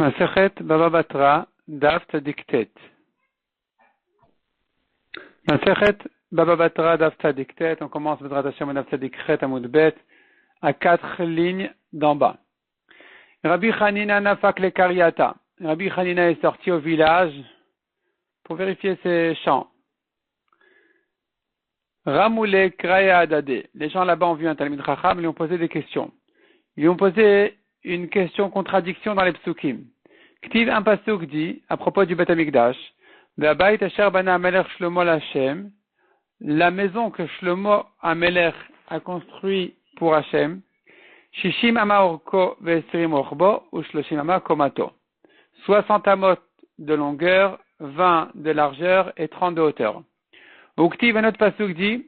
Masechet Baba Batra, Daf Tadiktet. Masechet Baba Batra, Daf Tadiktet. On commence Bedrat Hashem Daf Tadiktet Amud Bet à 4 lignes d'en bas. Rabbi Hanina Nafak le Kariata. Rabbi Hanina est sorti au village pour vérifier ses champs. Ramoule Kraya Adade. Les gens là-bas ont vu un Talmid Chacham, lui ont posé des questions. Ils lui ont posé une question contradiction dans les psukim. Ktiv un pasuk dit, à propos du Beth Amikdash, Ve'abayit asher bana Amelech Shlomo l'Hashem, la maison que Shlomo Amelech a construit pour Hashem, Shishim ama orko ve'esrim orbo, ou Shloshim ama komato. 60 amot de longueur, 20 de largeur et 30 de hauteur. Ou Ktiv un autre pasuk dit,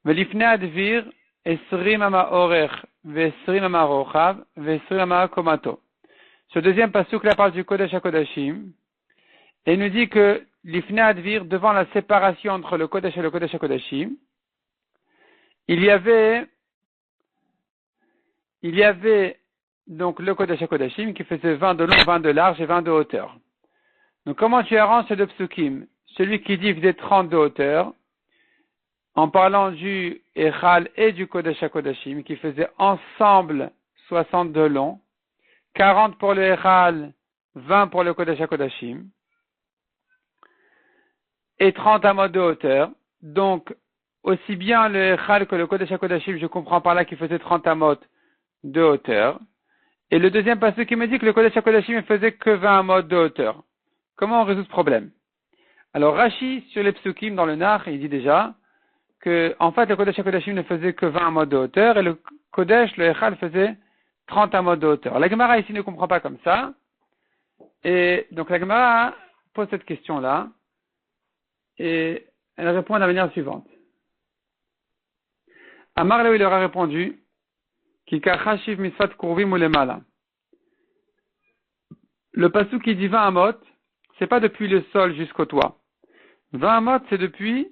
Ve'lifne advir, esrim ama orech, ve'esrim ama rochav, ve'esrim ama komato. Ce deuxième pasuk là parle du Kodesh HaKodashim et nous dit que l'Ifne Advir, devant la séparation entre le Kodesh et le Kodesh HaKodashim, il y avait donc le Kodesh HaKodashim qui faisait 20 de long, 20 de large et 20 de hauteur. Donc comment tu arranges ces deux psukim? Celui qui dit faisait 30 de hauteur, en parlant du Echal et du Kodesh HaKodashim, qui faisait ensemble 60 de long, 40 pour le Echal, 20 pour le Kodesh HaKodashim, et 30 amot de hauteur. Donc, aussi bien le Echal que le Kodesh HaKodashim, je comprends par là qu'il faisait 30 amot de hauteur. Et le deuxième passage qui me dit que le Kodesh HaKodashim ne faisait que 20 amot de hauteur. Comment on résout ce problème? Alors, Rashi, sur les psukim dans le Nach, il dit déjà que, en fait, le Kodesh HaKodashim ne faisait que 20 amot de hauteur, et le Kodesh, le Echal, faisait 30 amot de hauteur. La Gemara ici ne comprend pas comme ça. Et donc la Gemara pose cette question-là. Et elle répond de la manière suivante. Amar Léo, il leur a répondu, Kikachashiv misfat kurvim ou lemala. Le pasuk qui dit 20 amot, c'est pas depuis le sol jusqu'au toit. 20 amot, c'est depuis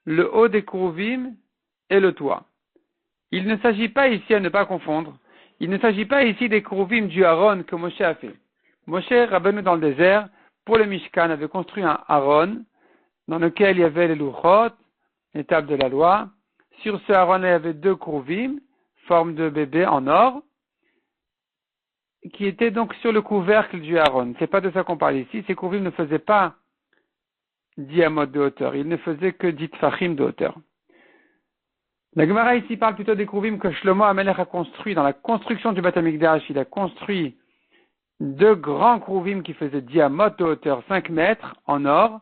le haut des kurvim et le toit. Il ne s'agit pas ici, à ne pas confondre, il ne s'agit pas ici des Kruvim du Aaron que Moshe a fait. Moshe, Rabbeinu dans le désert, pour le Mishkan, avait construit un Aaron dans lequel il y avait les Luchot, les tables de la loi. Sur ce Aaron, il y avait 2 Kruvim, forme de bébé en or, qui étaient donc sur le couvercle du Aaron. C'est pas de ça qu'on parle ici. Ces Kruvim ne faisaient pas 10 amot de hauteur. Ils ne faisaient que 10 tfachim de hauteur. La Gemara ici parle plutôt des Kruvim que Shlomo Amelech a construit. Dans la construction du Beth Amikdash, il a construit 2 grands Kruvim qui faisaient 10 amot de hauteur, 5 mètres en or.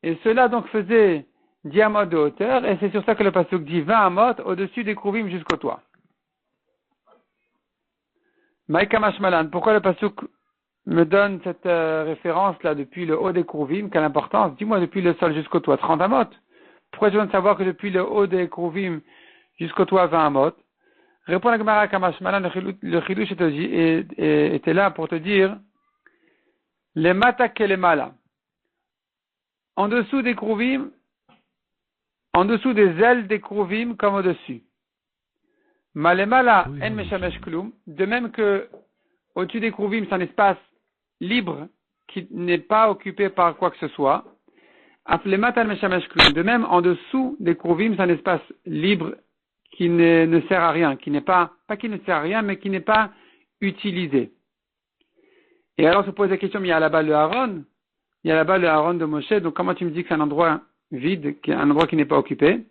Et cela donc faisait 10 amot de hauteur. Et c'est sur ça que le pasuk dit 20 amot au-dessus des Kruvim jusqu'au toit. Maïka Mashmalan, pourquoi le pasuk me donne cette référence là depuis le haut des Kruvim? Quelle importance? Dis-moi depuis le sol jusqu'au toit, 30 amot. Pourquoi je viens de savoir que depuis le haut des Kruvim jusqu'au toit 20 amot? Répond la Gemara Kamashmalan, le Chidush était là pour te dire les mata que les mala. En dessous des Kruvim, en dessous des ailes des Kruvim comme au-dessus. Malemala en meshamesh klum, de même que au-dessus des Kruvim, c'est un espace libre qui n'est pas occupé par quoi que ce soit. De même, en dessous des Kruvim, c'est un espace libre qui ne sert à rien, qui n'est pas qui ne sert à rien, mais qui n'est pas utilisé. Et alors se pose la question, mais il y a là-bas le Aaron, il y a là-bas le Aaron de Moshe, donc comment tu me dis que c'est un endroit vide, un endroit qui n'est pas occupé?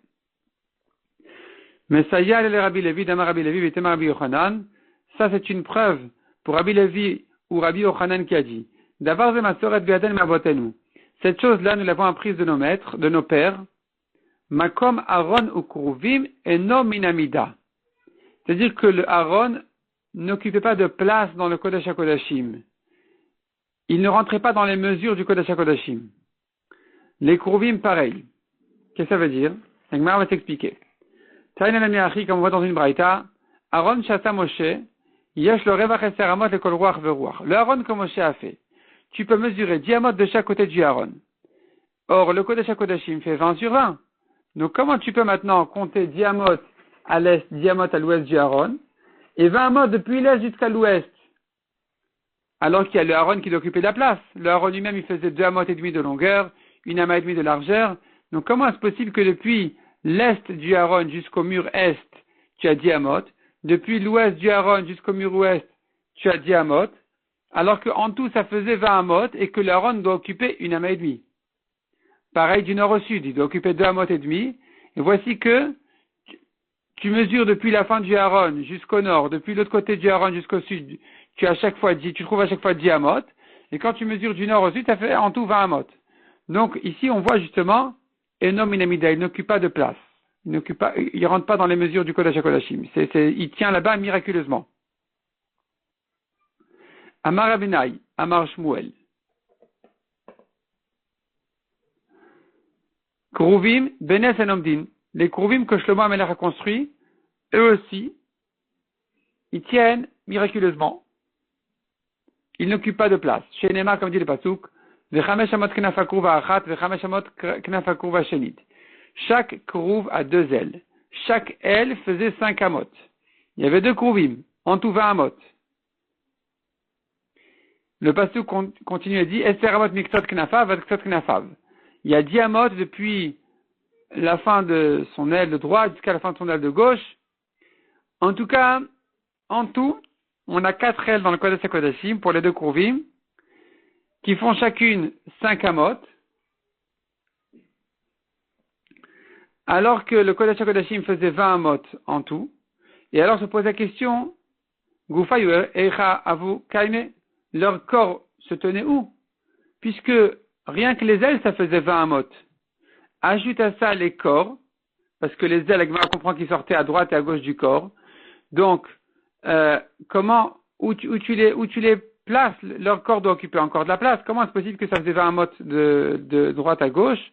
Mais ça y est, le Rabbi Levi, Damar Rabbi Levi, Vétéma Rabbi Yochanan, ça c'est une preuve pour Rabbi Levi ou Rabbi Yochanan qui a dit, Davar ze masoret v'yaden mavotenu. Cette chose-là, nous l'avons apprise de nos maîtres, de nos pères. Makom Aaron ou Kruvim eno minamida. C'est-à-dire que le Aaron n'occupait pas de place dans le Kodesh HaKodashim. Il ne rentrait pas dans les mesures du Kodesh HaKodashim. Les Kruvim, pareil. Qu'est-ce que ça veut dire? L'Agmara va t'expliquer. Taïna Namiachi, comme on voit dans une braïta, Aaron Shata Moshe, Yesh le Revach Eser Amot le Kol Ruach Veruach. Le Aaron que Moshe a fait. Tu peux mesurer 10 amot de chaque côté du Aaron. Or, le Kodesh HaKodashim fait 20 sur 20. Donc, comment tu peux maintenant compter 10 amot à l'est, 10 amot à l'ouest du Aaron, et 20 amot depuis l'est jusqu'à l'ouest? alors qu'il y a le Aaron qui doit occuper la place. Le Aaron lui-même, il faisait 2 amotes et demi de longueur, 1 amas et demi de largeur. Donc comment est-ce possible que depuis l'est du Aaron jusqu'au mur est, tu as 10 amotes, depuis l'ouest du Aaron jusqu'au mur ouest, tu as 10 amotes, alors qu'en tout ça faisait 20 amotes et que le Aaron doit occuper 1 amas et demi. Pareil du nord au sud, il doit occuper 2 amotes et demi. Et voici que tu mesures depuis la fin du Aaron jusqu'au nord, depuis l'autre côté du Aaron jusqu'au sud, tu trouves à chaque fois 10 amotes. Et quand tu mesures du nord au sud, ça fait en tout 20 amotes. Donc ici, on voit justement, Enom Inamida, il n'occupe pas de place. Il rentre pas dans les mesures du Kodesh HaKodashim. Il tient là-bas miraculeusement. Amar Abenai, Amar Shmuel. Kruvim, Benes Enomdin. Les Kruvim que Shlomo HaMelech a construits, eux aussi, ils tiennent miraculeusement. Ils n'occupent pas de place. Chez Nema, comme dit le Pasuk, Vechamesh Amot Knaf HaKruva Achat, Vechamesh Amot Knaf HaKruva Shenit. Chaque Kruv a 2 ailes. Chaque aile faisait 5 amot. Il y avait 2 Kruvim, en tout 20 amot. Le Pasuk continue et dit, Eser Amot Miktot Knafav, Vatktot Knafav. Il y a 10 amot depuis la fin de son aile de droite jusqu'à la fin de son aile de gauche. En tout cas, en tout, on a 4 ailes dans le Kodesh HaKodashim pour les 2 Kruvim, qui font chacune 5 amot, alors que le Kodesh HaKodashim faisait 20 amot en tout. Et alors se pose la question, Gufayu Eicha Avu Kaime, leur corps se tenait où? Puisque rien que les ailes, ça faisait 20 amot. Ajoute à ça les corps, parce que les ailes, la Gemara comprend qu'ils sortaient à droite et à gauche du corps. Donc, où tu les places, leur corps doit occuper encore de la place. Comment est-ce possible que ça faisait 20 amot de droite à gauche,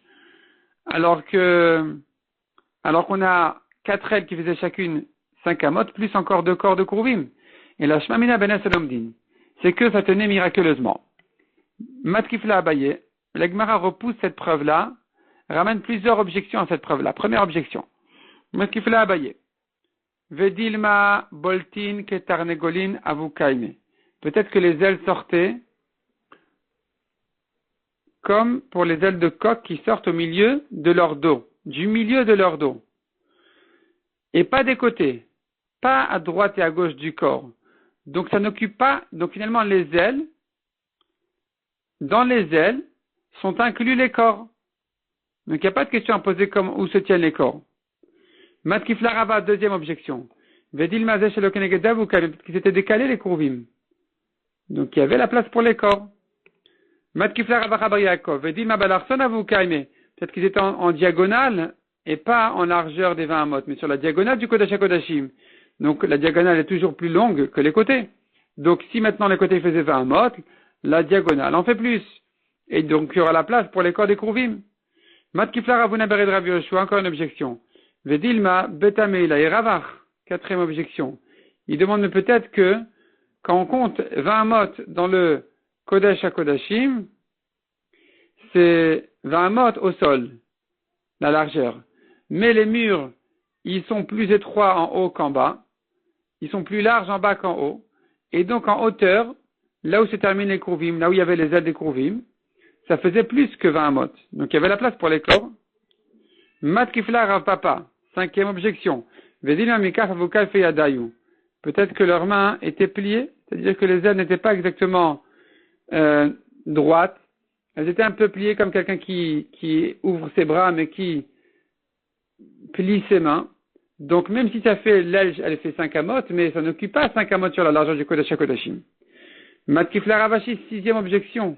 alors qu'on a 4 ailes qui faisaient chacune 5 amot, plus encore 2 corps de Kruvim. Et la Shmamina Benes Enomdin, c'est que ça tenait miraculeusement. Matkifla Abaye, la Gemara repousse cette preuve-là, ramène plusieurs objections à cette preuve-là. Première objection. Matkifla Abaye. Vedilma boltin ketarnegolin avukaime. Peut-être que les ailes sortaient comme pour les ailes de coq qui sortent au milieu de leur dos, du milieu de leur dos. Et pas des côtés, pas à droite et à gauche du corps. Donc ça n'occupe pas, donc finalement les ailes, dans les ailes, sont inclus les corps. Donc il n'y a pas de question à poser comme où se tiennent les corps. Matkifla Rava, deuxième objection. Vedil Mazeh Shelo Keneged Avukaim, peut-être qu'ils étaient décalés les Kruvim. Donc il y avait la place pour les corps. Matkifla Rava Chabar Yaakov, Vedil Mabalarson Avukaim, peut-être qu'ils étaient en diagonale et pas en largeur des 20 amot, mais sur la diagonale du Kodesh HaKodashim. Donc la diagonale est toujours plus longue que les côtés. Donc si maintenant les côtés faisaient 20 amot, la diagonale en fait plus. Et donc il y aura la place pour les corps des Kruvim. Matkifla Ravuna Bered Rav Yoshua, encore une objection. Vedilma Betameila et Ravach, quatrième objection. Il demande peut-être que, quand on compte 20 amot dans le Kodesh HaKodashim, c'est 20 amot au sol, la largeur. Mais les murs, ils sont plus étroits en haut qu'en bas. Ils sont plus larges en bas qu'en haut. Et donc en hauteur, là où se terminent les Kruvim, là où il y avait les ailes des Kruvim, ça faisait plus que 20 amot. Donc il y avait la place pour les corps. Matkifla Rav Papa, cinquième objection. Peut-être que leurs mains étaient pliées, c'est-à-dire que les ailes n'étaient pas exactement droites. Elles étaient un peu pliées comme quelqu'un qui ouvre ses bras mais qui plie ses mains. Donc même si ça fait l'aile, elle fait 5 amot, mais ça n'occupe pas 5 amot sur la largeur du Kodesh HaKodashim. Matkifla Ravashi, sixième objection.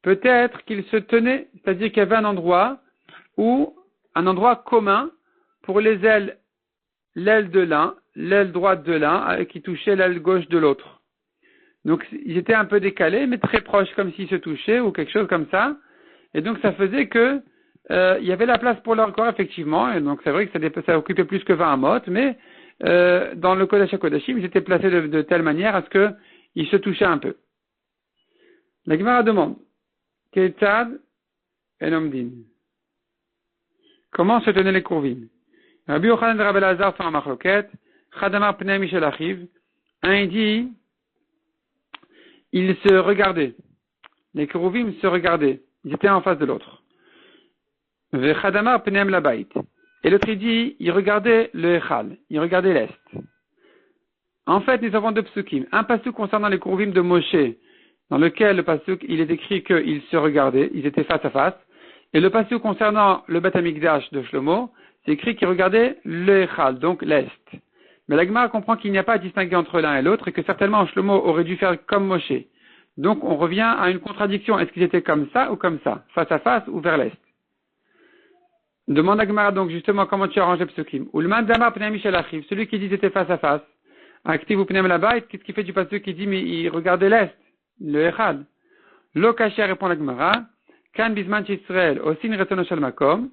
Peut-être qu'il se tenait, c'est-à-dire qu'il y avait un endroit commun pour les ailes, l'aile de l'un, l'aile droite de l'un, qui touchait l'aile gauche de l'autre. Donc ils étaient un peu décalés, mais très proches, comme s'ils se touchaient ou quelque chose comme ça. Et donc ça faisait que il y avait la place pour leur corps effectivement. Et donc c'est vrai que ça occupait plus que 20 amot, mais dans le Kodesh HaKodashim, ils étaient placés de telle manière à ce qu'ils se touchaient un peu. La Gemara demande, Ketzad Enomdin. Comment se tenaient les Kruvim? Rabbi Yochanan et Rabbi Elazar sont en machloket. Chadamar Pnei Michel Achiv. Un, il dit, ils se regardaient. Les Kérouvim se regardaient. Ils étaient en face de l'autre. Vechadamar Pnei Labait. Et l'autre, il dit, il regardait le Echal. Il regardait l'Est. En fait, nous avons deux psukim. Un pasuk concernant les Kérouvim de Moshe, dans lequel le pasuk, il est écrit qu'ils se regardaient, ils étaient face à face. Et le pasuk concernant le Beth Amikdash de Shlomo, c'est écrit qu'il regardait le Echal, donc l'Est. Mais la Gemara comprend qu'il n'y a pas à distinguer entre l'un et l'autre et que certainement Shlomo aurait dû faire comme Moshe. Donc on revient à une contradiction. Est-ce qu'ils étaient comme ça ou comme ça? Face à face ou vers l'Est? Demande à Gemara donc justement comment tu arranges les psukim. Ulman Dama Pnei Michel Achiv, celui qui dit c'était face à face. Active ou Pnei Labait, qu'est-ce qui fait du pasuk qui dit mais il regardait l'Est, le Echad? Lo Kasher répond la Gemara. Kan Bisman Israël, Osin Retono Shel Makom.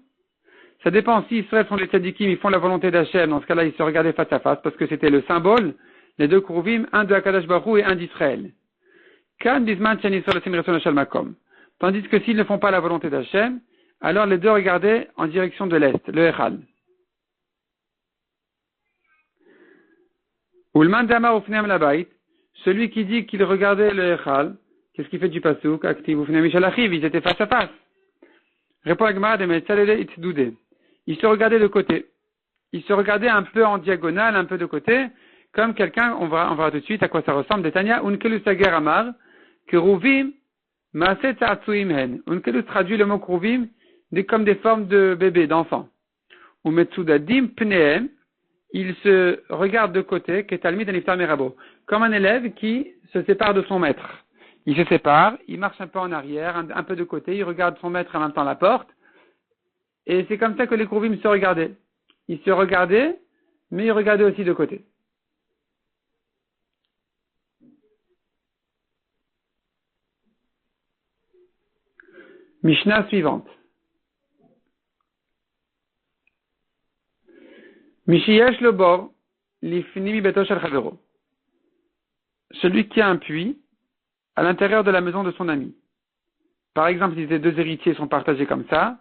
Ça dépend si Israël sont les tzadikim, ils font la volonté d'Hachem. Dans ce cas-là, ils se regardaient face à face parce que c'était le symbole, les deux Kérouvim, un de Hakadosh Baruch Hu et un d'Israël. Kan Bisman Israël, Osin Retono Shel Makom. Tandis que s'ils ne font pas la volonté d'Hachem, alors les deux regardaient en direction de l'Est, le Echad. Ulman Dama Ufneam Labait, celui qui dit qu'il regardait le Echad, qu'est-ce qu'il fait du pasuk? Active Ufneam Michel Achiv, ils étaient face à face. Répond la Gemara de Metzalele Itdoudé. Ils se regardaient de côté. Ils se regardaient un peu en diagonale, un peu de côté, comme quelqu'un, on verra tout de suite à quoi ça ressemble. Detania, Unkelus Sager Amar, Keruvim, Maaset Tzatsuim Hen. Unkelus traduit le mot Keruvim comme des formes de bébés, d'enfants. Ou Metsudadim Pneem, ils se regardent de côté, Ketalmid Aniftar Merabo, comme un élève qui se sépare de son maître. Il se sépare, il marche un peu en arrière, un peu de côté, il regarde son maître en même temps la porte, et c'est comme ça que les Kérouvim se regardaient. Ils se regardaient, mais ils regardaient aussi de côté. Mishnah suivante. Mishiyesh le bor, lifnimi beto shel chavero. Celui qui a un puits à l'intérieur de la maison de son ami. Par exemple, si les deux héritiers sont partagés comme ça,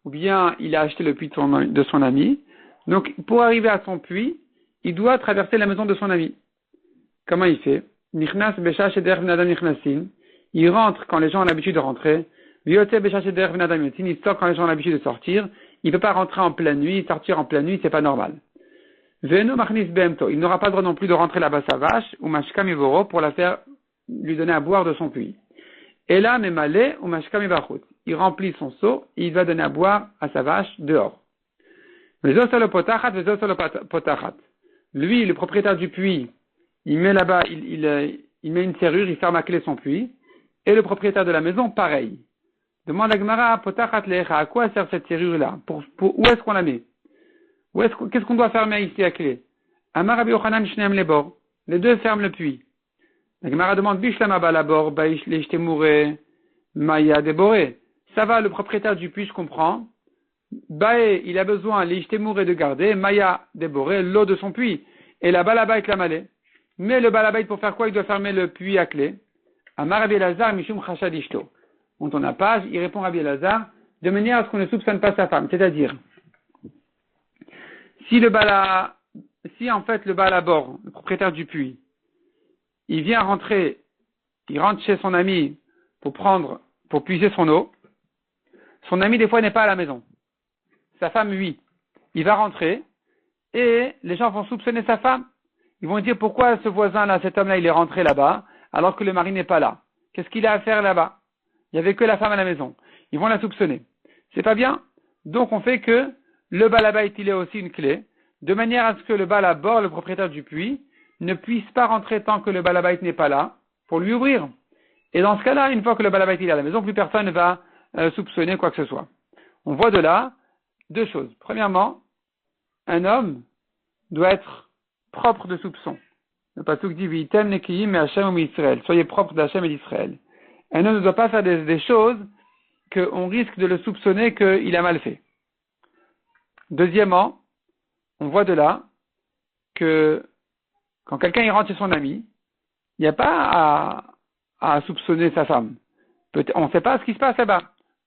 ou bien il a acheté le puits de son ami. Donc, pour arriver à son puits, il doit traverser la maison de son ami. Comment il fait? Nichnas beshash eder v'nadam nichnasin. Il rentre quand les gens ont l'habitude de rentrer. V'yotze beshash eder v'nadam yotzin. Il sort quand les gens ont l'habitude de sortir. Il ne peut pas rentrer en pleine nuit, sortir en pleine nuit, c'est pas normal. Ve'eno machnis behemto. Il n'aura pas le droit non plus de rentrer là-bas sa vache, ou mashkam ivoro, pour la faire lui donner à boire de son puits. Et là, memale ou mashkam ibachut. Il remplit son seau et il va donner à boire à sa vache dehors. Lui, le propriétaire du puits, il met là-bas, il met une serrure, il ferme à clé son puits. Et le propriétaire de la maison, pareil. Demande à Gemara, potachat lecha, à quoi sert cette serrure-là? Où est-ce qu'on la met? Qu'est-ce qu'on doit fermer ici à clé? Amar Rabbi Yochanan shneim lebor. Les deux ferment le puits. La Gemara demande, Bishlama balabor, baish lechtemure, maya deboré. Ça va, le propriétaire du puits, je comprends. Bae, il a besoin, lechtemure de garder, maya deboré, l'eau de son puits. Et la balabait la malée. Mais le balabait, pour faire quoi? Il doit fermer le puits à clé. Amar Rabbi Elazar, mishum chashad ishto. On tourne la page, il répond Rabbi Elazar, de manière à ce qu'on ne soupçonne pas sa femme. C'est-à-dire, si en fait le balabor, le propriétaire du puits, il vient rentrer, il rentre chez son ami pour puiser son eau. Son ami, des fois, n'est pas à la maison. Sa femme, oui. Il va rentrer et les gens vont soupçonner sa femme. Ils vont dire pourquoi ce voisin-là, cet homme-là, il est rentré là-bas alors que le mari n'est pas là. Qu'est-ce qu'il a à faire là-bas? Il n'y avait que la femme à la maison. Ils vont la soupçonner. C'est pas bien. Donc, on fait que le balabait, il est aussi une clé, de manière à ce que le balabor, le propriétaire du puits, ne puisse pas rentrer tant que le balabait n'est pas là, pour lui ouvrir. Et dans ce cas-là, une fois que le balabait est à la maison, plus personne ne va soupçonner quoi que ce soit. On voit de là deux choses. Premièrement, un homme doit être propre de soupçon. Le pasuk dit, Vitem nekiyim me Hashem ou Israël. Soyez propre d'Hachem et d'Israël. Un homme ne doit pas faire des choses qu'on risque de le soupçonner qu'il a mal fait. Deuxièmement, on voit de là que quand quelqu'un y rentre chez son ami, il n'y a pas à soupçonner sa femme. On ne sait pas ce qui se passe là-bas.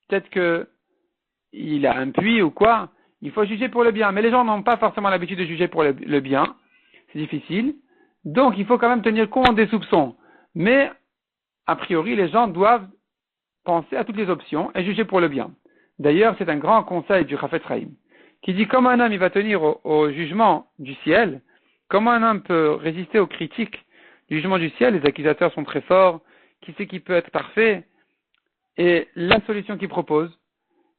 Peut-être qu'il a un puits ou quoi. Il faut juger pour le bien. Mais les gens n'ont pas forcément l'habitude de juger pour le bien. c'est difficile. Donc, il faut quand même tenir compte des soupçons. Mais, a priori, les gens doivent penser à toutes les options et juger pour le bien. D'ailleurs, c'est un grand conseil du Chafetz Chaim, qui dit comment un homme il va tenir au jugement du ciel, comment un homme peut résister aux critiques du jugement du ciel, les accusateurs sont très forts, qui sait qui peut être parfait, et la solution qu'il propose,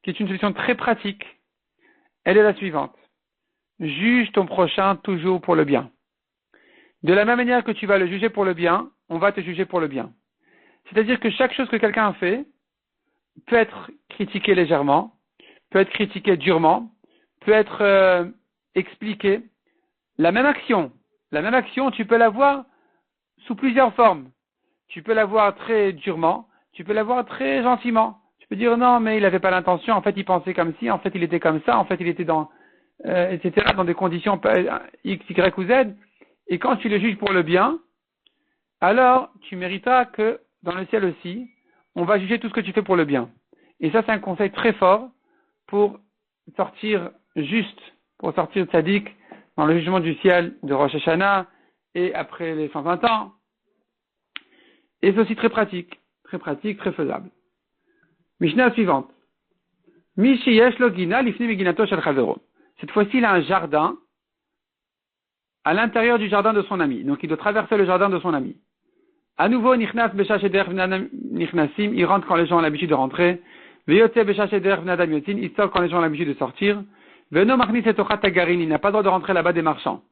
qui est une solution très pratique, elle est la suivante. Juge ton prochain toujours pour le bien. De la même manière que tu vas le juger pour le bien, on va te juger pour le bien. C'est-à-dire que chaque chose que quelqu'un fait peut être critiquée légèrement, peut être critiquée durement, peut être expliquée. La même action, tu peux la voir sous plusieurs formes. Tu peux la voir très durement, tu peux la voir très gentiment. Tu peux dire non, mais il n'avait pas l'intention, en fait il pensait comme ci, en fait il était comme ça, en fait il était dans, etc., dans des conditions X, Y ou Z. Et quand tu le juges pour le bien, alors tu mériteras que dans le ciel aussi, on va juger tout ce que tu fais pour le bien. Et ça, c'est un conseil très fort pour sortir juste, pour sortir tzaddik dans le jugement du ciel de Rosh Hashanah et après les 120 ans. Et c'est aussi très pratique, très faisable. Mishnah suivante. Mishi yesh lo gina lifni meginato shel chavero. Cette fois-ci, il a un jardin à l'intérieur du jardin de son ami. Donc, il doit traverser le jardin de son ami. À nouveau, nichnas beshash eder v'nadam nichnasim, il rentre quand les gens ont l'habitude de rentrer. Ve'yotze beshash eder v'nadam yotzin, il sort quand les gens ont l'habitude de sortir. Ve'no machnis etochat tagarin, il n'a pas le droit de rentrer là-bas des marchands.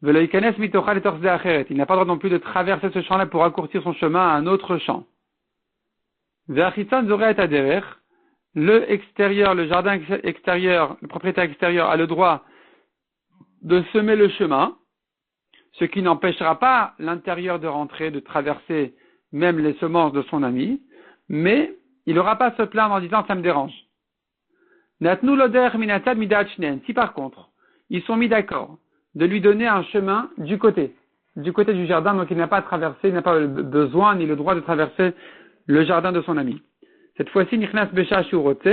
Ve'lo yikanes mitocha letorzeh acheret, il n'a pas le droit non plus de traverser ce champ-là pour raccourcir son chemin à un autre champ. Ve'achitzon zoreh et aderer, le extérieur, le jardin extérieur, le propriétaire extérieur a le droit de semer le chemin, ce qui n'empêchera pas l'intérieur de rentrer, de traverser même les semences de son ami, mais il n'aura pas à se plaindre en disant ça me dérange. Natnu loder minatad midat shnen. Si par contre, ils sont mis d'accord de lui donner un chemin du côté du jardin, donc il n'a pas à traverser, il n'a pas le besoin ni le droit de traverser le jardin de son ami. Cette fois-ci, nichnas beshash urote,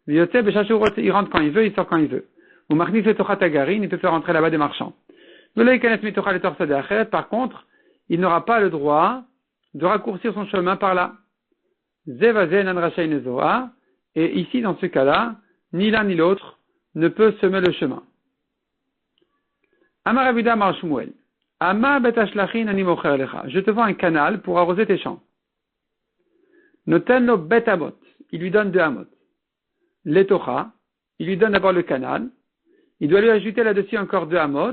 v'yote beshash urote, il rentre quand il veut, il sort quand il veut. Ou machnis letochat agarin, il peut faire rentrer là-bas des marchands. Par contre, il n'aura pas le droit de raccourcir son chemin par là. Et ici, dans ce cas-là, ni l'un ni l'autre ne peut semer le chemin. Je te vends un canal pour arroser tes champs. Notenno bet amot, il lui donne 2 amot. Letocha, il lui donne d'abord le canal. Il doit lui ajouter là-dessus encore 2 amot.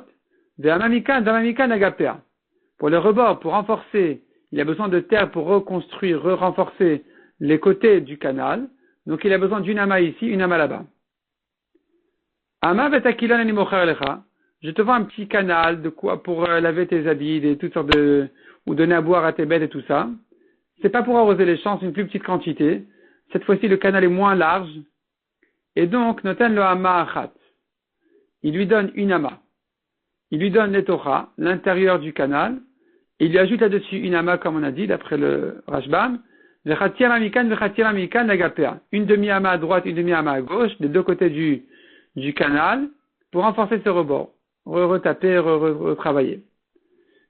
Pour le rebord, pour renforcer, il a besoin de terre pour reconstruire, renforcer les côtés du canal. Donc il a besoin d'une ama ici, une ama là-bas. Ama betakilon ani mocher lecha. Je te vends un petit canal de quoi pour laver tes habits, et toutes sortes ou donner à boire à tes bêtes et tout ça. C'est pas pour arroser les champs, c'est une plus petite quantité. Cette fois-ci, le canal est moins large. Et donc, noten lo ama achat. Il lui donne une ama. Il lui donne l'etocha, l'intérieur du canal, et il lui ajoute là-dessus une ama, comme on a dit, d'après le Rashbam, une demi-ama à droite, une demi-ama à gauche, des deux côtés du canal, pour renforcer ce rebord, retaper, retravailler.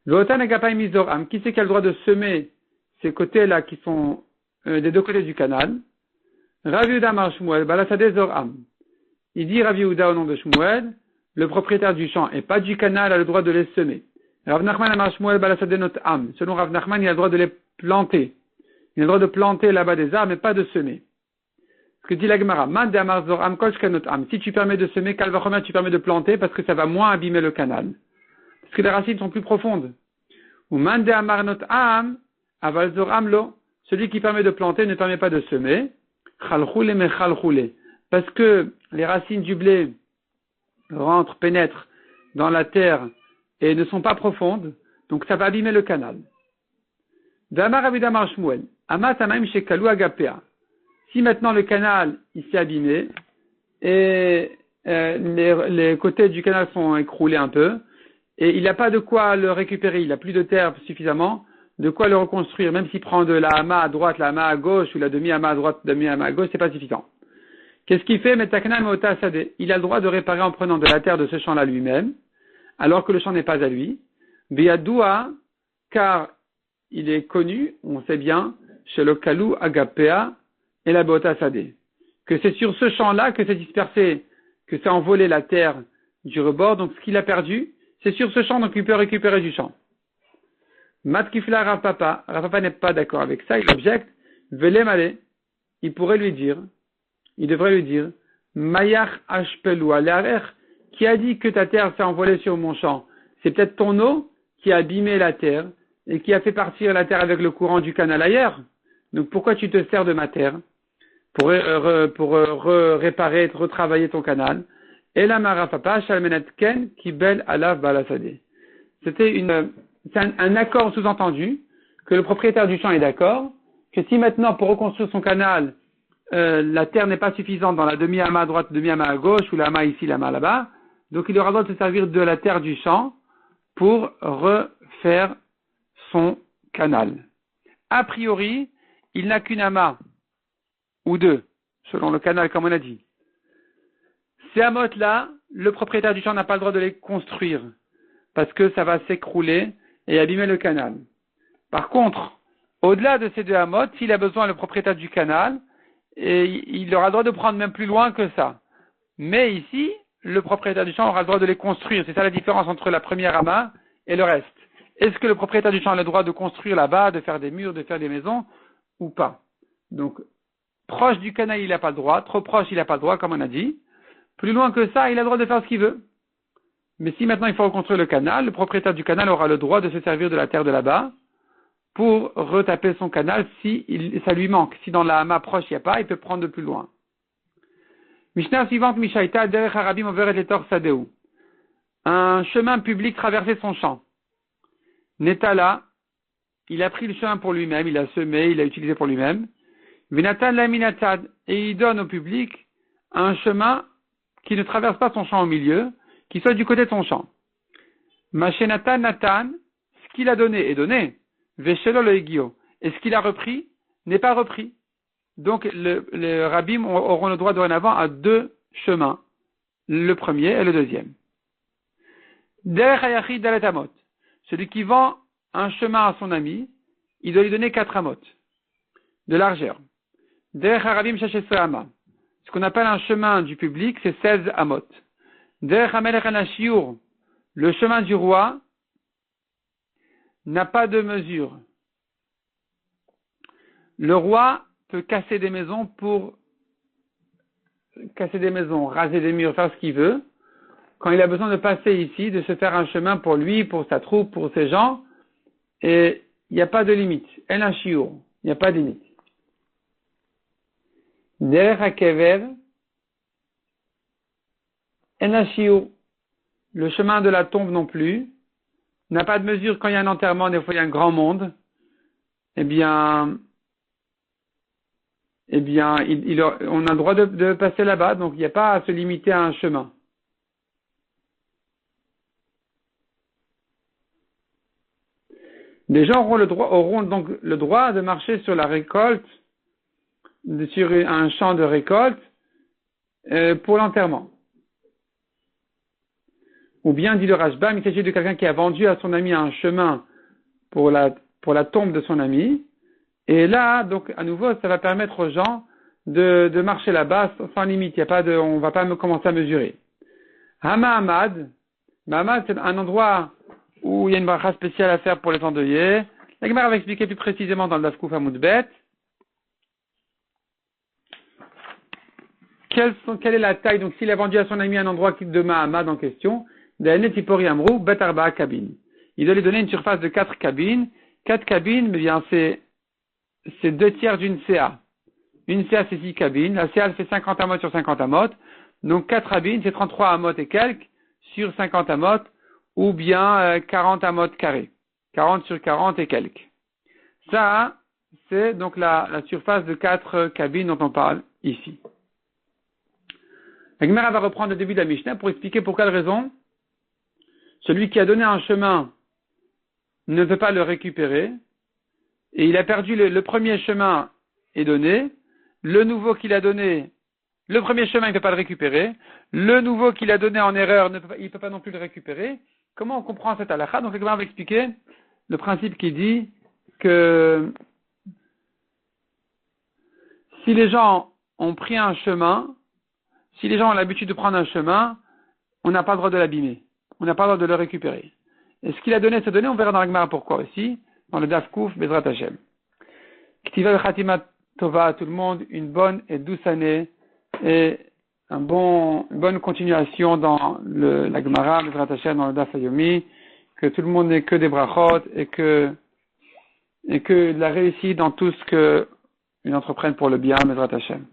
Qui c'est qui a le droit de semer ces côtés-là qui sont des deux côtés du canal? Rav Yehuda Mar Shmuel, Balasade Zoram. Il dit Rav Yehuda au nom de Shmuel, le propriétaire du champ et pas du canal a le droit de les semer. Rav Nachman Amar Shmuel Balasade Not Am. Selon Rav Nachman, il a le droit de les planter. Il a le droit de planter là-bas des arbres, mais pas de semer. Ce que dit la Gemara, Man de Amar Zoram Kol Shkenot Am. Si tu permets de semer, Kalvachomer, tu permets de planter parce que ça va moins abîmer le canal. Parce que les racines sont plus profondes. Ou Man de Amar Not Am, Aval Zoram Lo. Celui qui permet de planter ne permet pas de semer. Chalchoule me chalchoule. Parce que les racines du blé pénètrent dans la terre et ne sont pas profondes, donc ça va abîmer le canal. Damar Avidamar Shmuel, Amat Amaim Shekalu Agapea. Si maintenant le canal il s'est abîmé et les côtés du canal sont écroulés un peu et il n'a pas de quoi le récupérer, il n'a plus de terre suffisamment, de quoi le reconstruire, même s'il prend de la hama à droite, la hama à gauche ou la demi-hama à droite, demi-hama à gauche, c'est pas suffisant. Qu'est-ce qu'il fait? Il a le droit de réparer en prenant de la terre de ce champ-là lui-même. alors que le champ n'est pas à lui. Biadoua, car il est connu, on sait bien, chez le Kalou Agapea et la Bota Sadeh, que c'est sur ce champ-là que s'est dispersé, que s'est envolé la terre du rebord, donc ce qu'il a perdu, c'est sur ce champ, donc il peut récupérer du champ. Matkifla Rav Papa n'est pas d'accord avec ça, il objecte, Velemale, il pourrait lui dire, il devrait lui dire, Mayach Ashpelu Alarer, qui a dit que ta terre s'est envolée sur mon champ, c'est peut-être ton eau qui a abîmé la terre et qui a fait partir la terre avec le courant du canal ailleurs. Donc pourquoi tu te sers de ma terre pour réparer, retravailler ton canal? Et la marafapa shalmenet ken kibel alav balasade. C'est un accord sous-entendu que le propriétaire du champ est d'accord que si maintenant pour reconstruire son canal la terre n'est pas suffisante dans la demi-ama à droite, demi-ama à gauche ou la ama ici, la ama là-bas, donc il aura le droit de se servir de la terre du champ pour refaire son canal. A priori, il n'a qu'une ama ou deux, selon le canal comme on a dit. Ces amotes-là, le propriétaire du champ n'a pas le droit de les construire parce que ça va s'écrouler et abîmer le canal. Par contre, au-delà de ces deux amotes, s'il a besoin, le propriétaire du canal, et il aura le droit de prendre même plus loin que ça. Mais ici, le propriétaire du champ aura le droit de les construire. C'est ça la différence entre la première ama et le reste. Est-ce que le propriétaire du champ a le droit de construire là-bas, de faire des murs, de faire des maisons, ou pas? Donc, proche du canal, il n'a pas le droit. Trop proche, il n'a pas le droit, comme on a dit. Plus loin que ça, il a le droit de faire ce qu'il veut. Mais si maintenant il faut reconstruire le canal, le propriétaire du canal aura le droit de se servir de la terre de là-bas pour retaper son canal si ça lui manque. Si dans la hama proche il n'y a pas, il peut prendre de plus loin. Mishnah suivante, Mishaïta, derech harabim overet letor sadeu. Un chemin public traversait son champ. Netala, il a pris le chemin pour lui-même, il a semé, il a utilisé pour lui-même. Venatan laminatad, et il donne au public un chemin qui ne traverse pas son champ au milieu, qui soit du côté de son champ. Mashenatan Natan, ce qu'il a donné est donné. Veshelo le egio. Et ce qu'il a repris n'est pas repris. Donc, les rabbim auront le droit dorénavant à deux chemins. Le premier et le deuxième. Derech hayachid dalet amot. Celui qui vend un chemin à son ami, il doit lui donner 4 amot de largeur. Derech harabim shashesre ama. Ce qu'on appelle un chemin du public, c'est 16 amot. Derech hamelech hanashiur. Le chemin du roi n'a pas de mesure. Le roi peut casser des maisons, raser des murs, faire ce qu'il veut. Quand il a besoin de passer ici, de se faire un chemin pour lui, pour sa troupe, pour ses gens, et il n'y a pas de limite. El hashiour, il n'y a pas de limite. Derech hakever, el hashiour, le chemin de la tombe non plus, n'a pas de mesure. Quand il y a un enterrement, des fois il y a un grand monde, on a le droit de passer là-bas, donc il n'y a pas à se limiter à un chemin. Les gens auront donc le droit de marcher sur la récolte, sur un champ de récolte, pour l'enterrement. Ou bien, dit le Rashbam, il s'agit de quelqu'un qui a vendu à son ami un chemin pour la tombe de son ami. Et là, donc, à nouveau, ça va permettre aux gens de marcher là-bas sans limite. On va pas commencer à mesurer. Hama Hamad, c'est un endroit où il y a une bracha spéciale à faire pour les endeuillés. La Gemara va expliquer plus précisément dans le Daf Kuf Amud Bet. Quelle est la taille? Donc, s'il a vendu à son ami un endroit de Mahamad en question, il doit lui donner une surface de 4 cabines. 4 cabines, mais bien, c'est 2 tiers d'une CA. Une CA, c'est 6 cabines. La CA, elle fait 50 amot sur 50 amot. Donc, 4 cabines, c'est 33 amot et quelques sur 50 amot, ou bien 40 amot carrés. 40 sur 40 et quelques. Ça, c'est donc la surface de 4 cabines dont on parle ici. La Gemara va reprendre le début de la Mishnah pour expliquer pour quelle raison celui qui a donné un chemin ne veut pas le récupérer, et il a perdu le premier chemin est donné, le nouveau qu'il a donné, le premier chemin il ne peut pas le récupérer, le nouveau qu'il a donné en erreur il ne peut pas non plus le récupérer. comment on comprend cette halakha? Donc, le Gemara va expliquer le principe qui dit que si les gens ont pris un chemin, si les gens ont l'habitude de prendre un chemin, on n'a pas le droit de l'abîmer. On n'a pas le droit de le récupérer. Et ce qu'il a donné, on verra dans la Gemara pourquoi aussi, dans le Daf Kouf, Bezrat Hashem. K'tiva v'chatima tova à tout le monde, une bonne et douce année, et une bonne continuation dans la Gemara, Bezrat Hashem, dans le Daf Yomi, que tout le monde n'ait que des brachot, et que la réussite dans tout ce qu'ils entreprennent pour le bien, Bezrat Hashem.